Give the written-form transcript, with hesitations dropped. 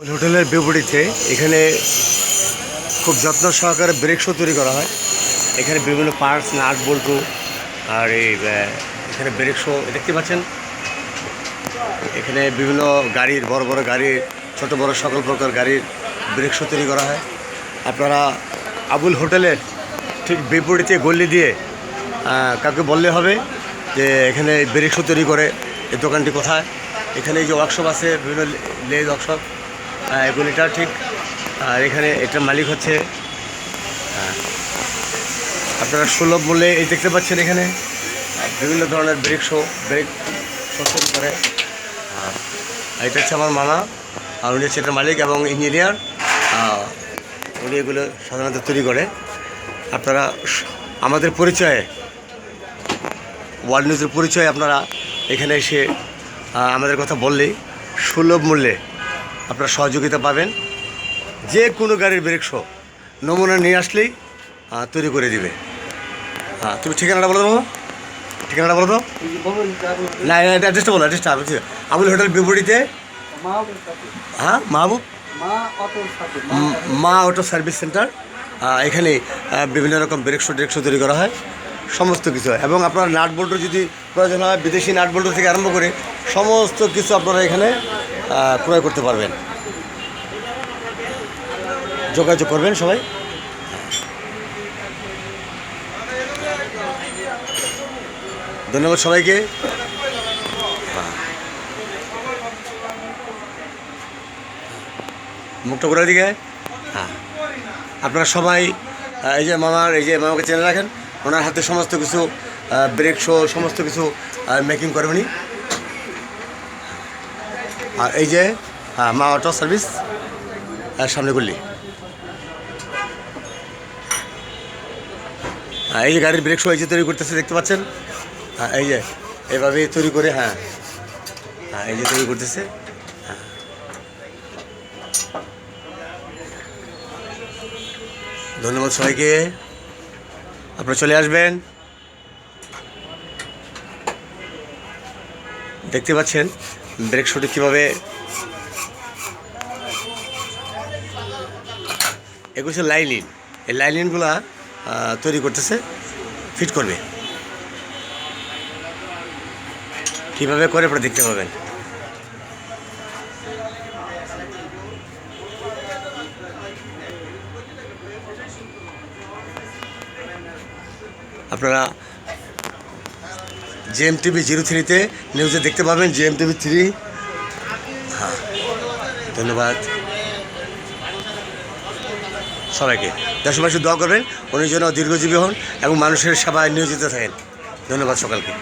হোটেলের বিপরীতে এখানে খুব যত্ন সহকারে ব্রেক শো তৈরি করা হয়। এখানে বিভিন্ন পার্টস, নাট বল্টু আর এখানে ব্রেক শো দেখতে পাচ্ছেন। এখানে বিভিন্ন গাড়ির, বড় বড় গাড়ির, ছোট বড় সকল প্রকার গাড়ির ব্রেক শো তৈরি করা হয়। আপনারা আবুল হোটেলের ঠিক বিপরীতে গল্লি দিয়ে কাউকে বললে হবে যে এখানে ব্রেক শো তৈরি করে এই দোকানটি কোথায়। এখানে এই যে ওয়ার্কশপ আছে, বিভিন্ন লেজ ওয়ার্কশপ, এগুলিটা ঠিক। আর এখানে এটার মালিক হচ্ছে আপনারা সুলভ মূল্যে এই দেখতে পাচ্ছেন। এখানে বিভিন্ন ধরনের ব্রেক শো তৈরি করে। এটা হচ্ছে আমার মামা, আর উনি হচ্ছে এটার মালিক এবং ইঞ্জিনিয়ার। উনি এগুলো সাধারণত তৈরি করে। আপনারা আমাদের পরিচয়ে, ওয়ার্ল্ড নিউজের পরিচয়ে আপনারা এখানে এসে আমাদের কথা বললেই সুলভ মূল্যে আপনারা সহযোগিতা পাবেন। যে কোনো গাড়ির ব্রেক শো নমুনা নিয়ে আসলেই তৈরি করে দিবে। তুমি ঠিকানাটা বলো তো, ঠিকানাটা বলো তো। না, অ্যাড্রেসটা বলো, অ্যাড্রেসটা। আবুল হোটেল বিপরীতে, মাহবুব মা অটো সার্ভিস সেন্টার। এখানে বিভিন্ন রকম ব্রেক শো তৈরি করা হয়, সমস্ত কিছু। এবং আপনার নাট বল্টু যদি প্রয়োজন হয়, বিদেশি নাট বল্টু থেকে আরম্ভ করে সমস্ত কিছু আপনারা এখানে ক্রয় করতে পারবেন। যোগাযোগ করবেন সবাই। ধন্যবাদ সবাইকে। মুখটা ঘুরে দিকে। আপনারা সবাই এই যে মামাকে চেনে রাখেন। ওনার হাতে সমস্ত কিছু ব্রেক শো সমস্ত কিছু মেকিং করে উনি। আর এই যে মা অটো সার্ভিস সামনে করলি, এই যে গাড়ির ব্রেক শো এই যে তৈরি করতেছে দেখতে পাচ্ছেন। এই যে এভাবে তৈরি করে, এই যে তৈরি করতেছে। ধন্যবাদ সবাইকে। আপনারা চলে আসবেন। দেখতে পাচ্ছেন ব্রেক শোটি কীভাবে, এগুলো হচ্ছে লাইলিন। এই লাইলিনগুলা তৈরি করতেছে, ফিট করবে। কীভাবে করে আপনারা দেখতে পাবেন। আপনারা JMTV 03-তে নিউজে দেখতে পাবেন, JMTV 3। ধন্যবাদ সবাইকে। দেশবাসী দোয়া করবেন, উনি যেন দীর্ঘজীবী হন এবং মানুষের সেবায় নিয়োজিত থাকেন। ধন্যবাদ সকালকে।